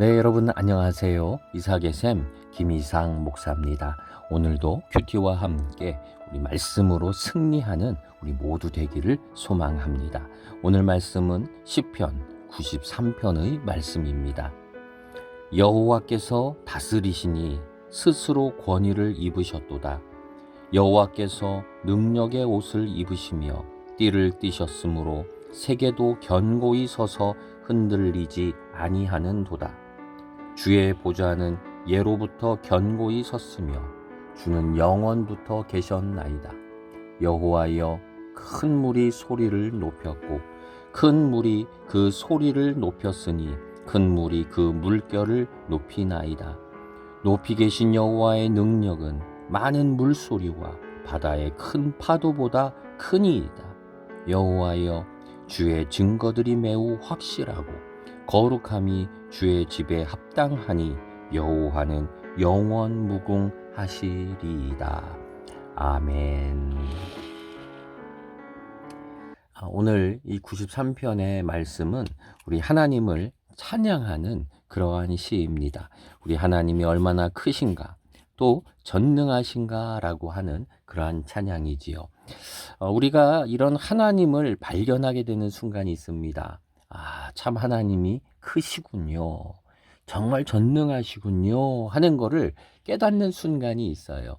네, 여러분 안녕하세요. 이삭의 샘 김이상 목사입니다. 오늘도 큐티와 함께 우리 말씀으로 승리하는 우리 모두 되기를 소망합니다. 오늘 말씀은 시편 93편의 말씀입니다. 여호와께서 다스리시니 스스로 권위를 입으셨도다. 여호와께서 능력의 옷을 입으시며 띠를 띠셨으므로 세계도 견고히 서서 흔들리지 아니하는도다. 주의 보좌는 예로부터 견고히 섰으며 주는 영원부터 계셨나이다. 여호와여, 큰 물이 소리를 높였고 큰 물이 그 소리를 높였으니 큰 물이 그 물결을 높이나이다. 높이 계신 여호와의 능력은 많은 물소리와 바다의 큰 파도보다 크니이다. 여호와여, 주의 증거들이 매우 확실하고 거룩함이 주의 집에 합당하니 여호와는 영원 무궁하시리이다. 아멘. 오늘 이 93편의 말씀은 우리 하나님을 찬양하는 그러한 시입니다. 우리 하나님이 얼마나 크신가, 또 전능하신가라고 하는 그러한 찬양이지요. 우리가 이런 하나님을 발견하게 되는 순간이 있습니다. 참 하나님이 크시군요. 정말 전능하시군요. 하는 거를 깨닫는 순간이 있어요.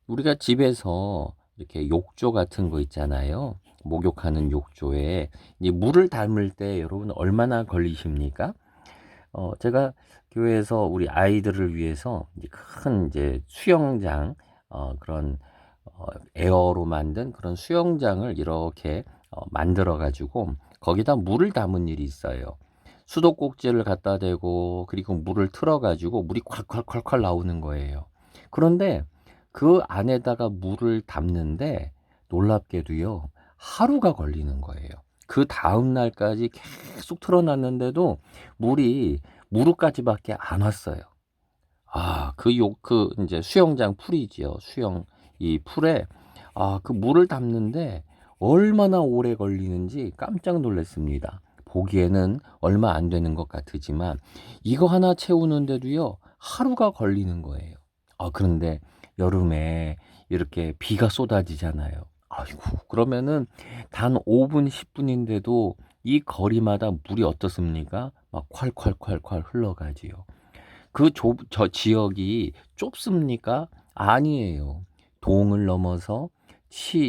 우리가 집에서 이렇게 욕조 같은 거 있잖아요. 목욕하는 욕조에 이제 물을 담을 때 여러분 얼마나 걸리십니까? 제가 교회에서 우리 아이들을 위해서 큰 수영장, 그런 에어로 만든 그런 수영장을 이렇게 만들어 가지고 거기다 물을 담은 일이 있어요. 수도꼭지를 갖다 대고 그리고 물을 틀어 가지고 물이 콸콸콸콸 나오는 거예요. 그런데 그 안에다가 물을 담는데 놀랍게도요, 하루가 걸리는 거예요. 그 다음 날까지 계속 틀어놨는데도 물이 무릎까지밖에 안 왔어요. 이제 수영장 풀이지요. 이 풀에 그 물을 담는데 얼마나 오래 걸리는지 깜짝 놀랐습니다. 보기에는 얼마 안 되는 것 같으지만 이거 하나 채우는데도요, 하루가 걸리는 거예요. 그런데 여름에 이렇게 비가 쏟아지잖아요. 아이고, 그러면은 단 5분, 10분인데도 이 거리마다 물이 어떻습니까? 막 콸콸콸콸 흘러가지요. 저 지역이 좁습니까? 아니에요. 동을 넘어서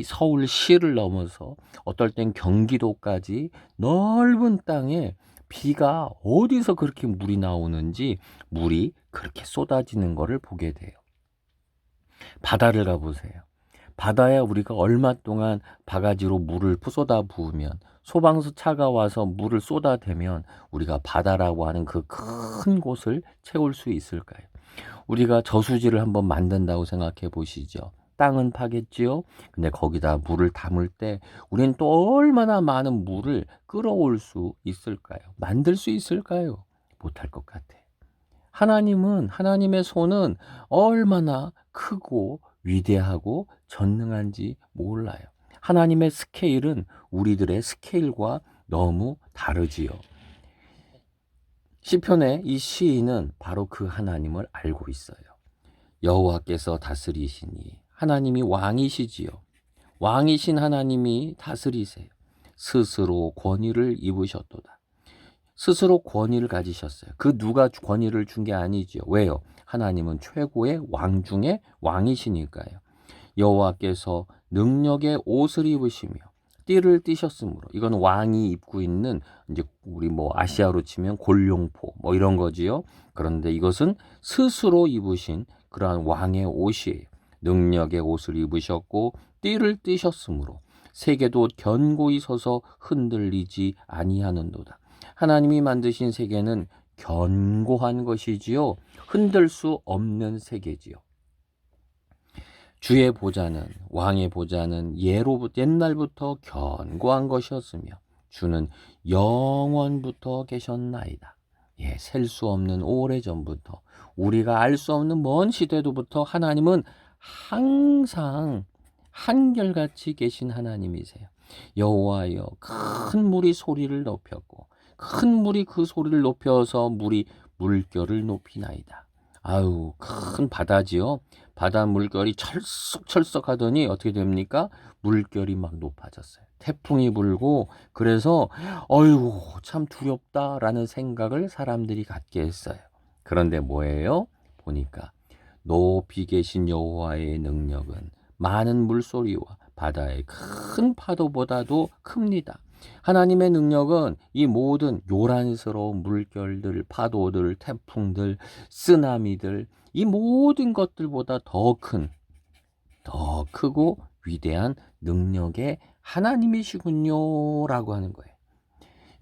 서울시를 넘어서 어떨 땐 경기도까지 넓은 땅에 비가 어디서 그렇게 물이 나오는지 물이 그렇게 쏟아지는 거를 보게 돼요. 바다를 가보세요. 바다에 우리가 얼마 동안 바가지로 물을 쏟아 부으면, 소방서 차가 와서 물을 쏟아대면 우리가 바다라고 하는 그 큰 곳을 채울 수 있을까요? 우리가 저수지를 한번 만든다고 생각해 보시죠. 땅은 파겠지요. 근데 거기다 물을 담을 때 우린 또 얼마나 많은 물을 끌어올 수 있을까요? 만들 수 있을까요? 못할 것 같아. 하나님의 손은 얼마나 크고 위대하고 전능한지 몰라요. 하나님의 스케일은 우리들의 스케일과 너무 다르지요. 시편의 이 시인은 바로 그 하나님을 알고 있어요. 여호와께서 다스리시니, 하나님이 왕이시지요. 왕이신 하나님이 다스리세요. 스스로 권위를 입으셨도다. 스스로 권위를 가지셨어요. 그 누가 권위를 준 게 아니지요. 왜요? 하나님은 최고의 왕 중에 왕이시니까요. 여호와께서 능력의 옷을 입으시며 띠를 띠셨으므로, 이건 왕이 입고 있는, 이제 우리 아시아로 치면 골룡포 이런 거지요. 그런데 이것은 스스로 입으신 그러한 왕의 옷이에요. 능력의 옷을 입으셨고 띠를 띠셨으므로 세계도 견고히 서서 흔들리지 아니하는도다. 하나님이 만드신 세계는 견고한 것이지요. 흔들 수 없는 세계지요. 주의 보좌는, 왕의 보좌는 옛날부터 견고한 것이었으며 주는 영원부터 계셨나이다. 셀 수 없는 오래전부터, 우리가 알 수 없는 먼 시대도부터 하나님은 항상 한결같이 계신 하나님이세요. 여호와여, 큰 물이 소리를 높였고 큰 물이 그 소리를 높여서 물이 물결을 높이나이다. 아유, 큰 바다지요. 바다 물결이 철썩철썩 하더니 어떻게 됩니까? 물결이 막 높아졌어요. 태풍이 불고, 그래서 어휴 참 두렵다라는 생각을 사람들이 갖게 했어요. 그런데 뭐예요? 보니까 높이 계신 여호와의 능력은 많은 물소리와 바다의 큰 파도보다도 큽니다. 하나님의 능력은 이 모든 요란스러운 물결들, 파도들, 태풍들, 쓰나미들, 이 모든 것들보다 더 크고 위대한 능력의 하나님이시군요 라고 하는 거예요.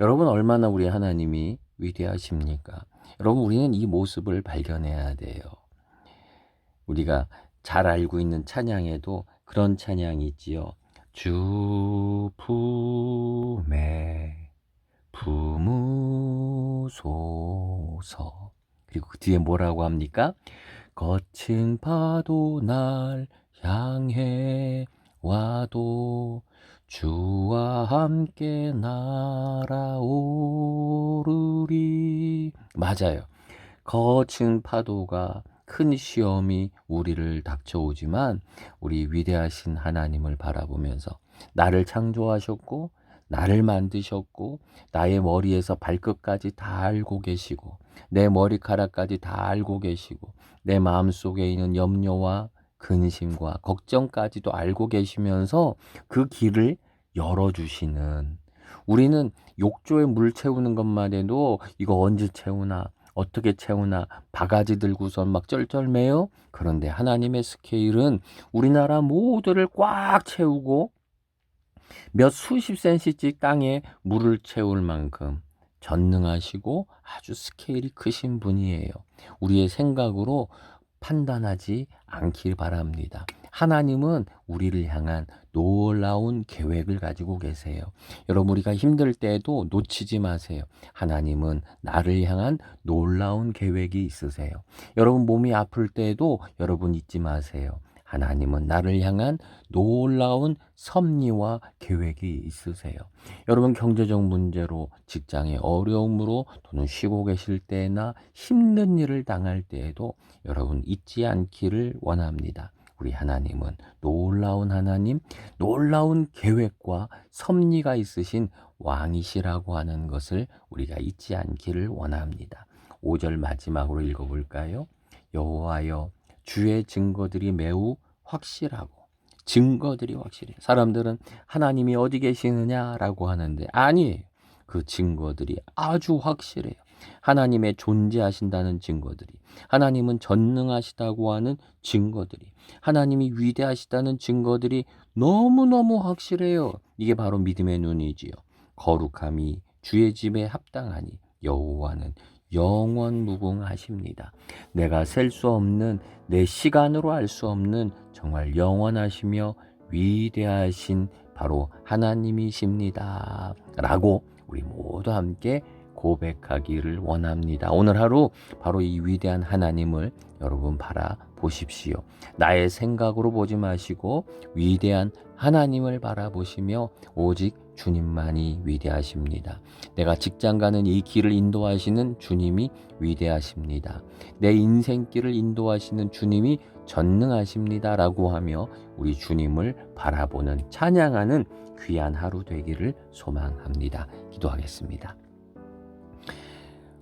여러분, 얼마나 우리 하나님이 위대하십니까? 여러분, 우리는 이 모습을 발견해야 돼요. 우리가 잘 알고 있는 찬양에도 그런 찬양이 있지요. 주 품에 품으소서. 그리고 그 뒤에 뭐라고 합니까? 거친 파도 날 향해 와도 주와 함께 날아오르리. 맞아요. 거친 파도가, 큰 시험이 우리를 닥쳐오지만 우리 위대하신 하나님을 바라보면서, 나를 창조하셨고 나를 만드셨고 나의 머리에서 발끝까지 다 알고 계시고 내 머리카락까지 다 알고 계시고 내 마음속에 있는 염려와 근심과 걱정까지도 알고 계시면서 그 길을 열어주시는, 우리는 욕조에 물 채우는 것만 해도 이거 언제 채우나 어떻게 채우나 바가지 들고선 막 쩔쩔매요. 그런데 하나님의 스케일은 우리나라 모두를 꽉 채우고 몇 수십 cm씩 땅에 물을 채울 만큼 전능하시고 아주 스케일이 크신 분이에요. 우리의 생각으로 판단하지 않길 바랍니다. 하나님은 우리를 향한 놀라운 계획을 가지고 계세요. 여러분, 우리가 힘들 때에도 놓치지 마세요. 하나님은 나를 향한 놀라운 계획이 있으세요. 여러분, 몸이 아플 때에도 여러분 잊지 마세요. 하나님은 나를 향한 놀라운 섭리와 계획이 있으세요. 여러분, 경제적 문제로, 직장의 어려움으로, 또는 쉬고 계실 때나 힘든 일을 당할 때에도 여러분 잊지 않기를 원합니다. 우리 하나님은 놀라운 하나님, 놀라운 계획과 섭리가 있으신 왕이시라고 하는 것을 우리가 잊지 않기를 원합니다. 5절 마지막으로 읽어볼까요? 여호와여, 주의 증거들이 매우 확실하고, 증거들이 확실해요. 사람들은 하나님이 어디 계시느냐라고 하는데 아니에요. 그 증거들이 아주 확실해요. 하나님의 존재하신다는 증거들이, 하나님은 전능하시다고 하는 증거들이, 하나님이 위대하시다는 증거들이 너무너무 확실해요. 이게 바로 믿음의 눈이지요. 거룩함이 주의 집에 합당하니 여호와는 영원 무궁하십니다. 내가 셀 수 없는, 내 시간으로 알 수 없는 정말 영원하시며 위대하신 바로 하나님이십니다 라고 우리 모두 함께 고백하기를 원합니다. 오늘 하루 바로 이 위대한 하나님을 여러분 바라보십시오. 나의 생각으로 보지 마시고 위대한 하나님을 바라보시며 오직 주님만이 위대하십니다. 내가 직장 가는 이 길을 인도하시는 주님이 위대하십니다. 내 인생길을 인도하시는 주님이 전능하십니다 라고 하며 우리 주님을 바라보는, 찬양하는 귀한 하루 되기를 소망합니다. 기도하겠습니다.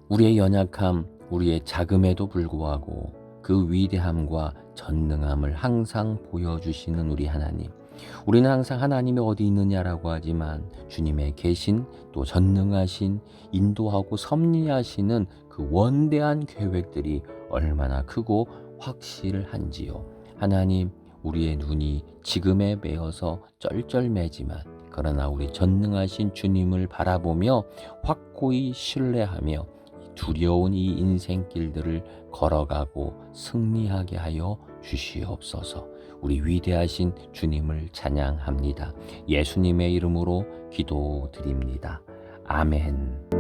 우리의 연약함, 우리의 작음에도 불구하고 그 위대함과 전능함을 항상 보여주시는 우리 하나님, 우리는 항상 하나님이 어디 있느냐라고 하지만 주님의 계신, 또 전능하신, 인도하고 섭리하시는 그 원대한 계획들이 얼마나 크고 확실한지요. 하나님, 우리의 눈이 지금에 매어서 쩔쩔매지만 그러나 우리 전능하신 주님을 바라보며 확고히 신뢰하며 두려운 이 인생길들을 걸어가고 승리하게 하여 주시옵소서. 우리 위대하신 주님을 찬양합니다. 예수님의 이름으로 기도드립니다. 아멘.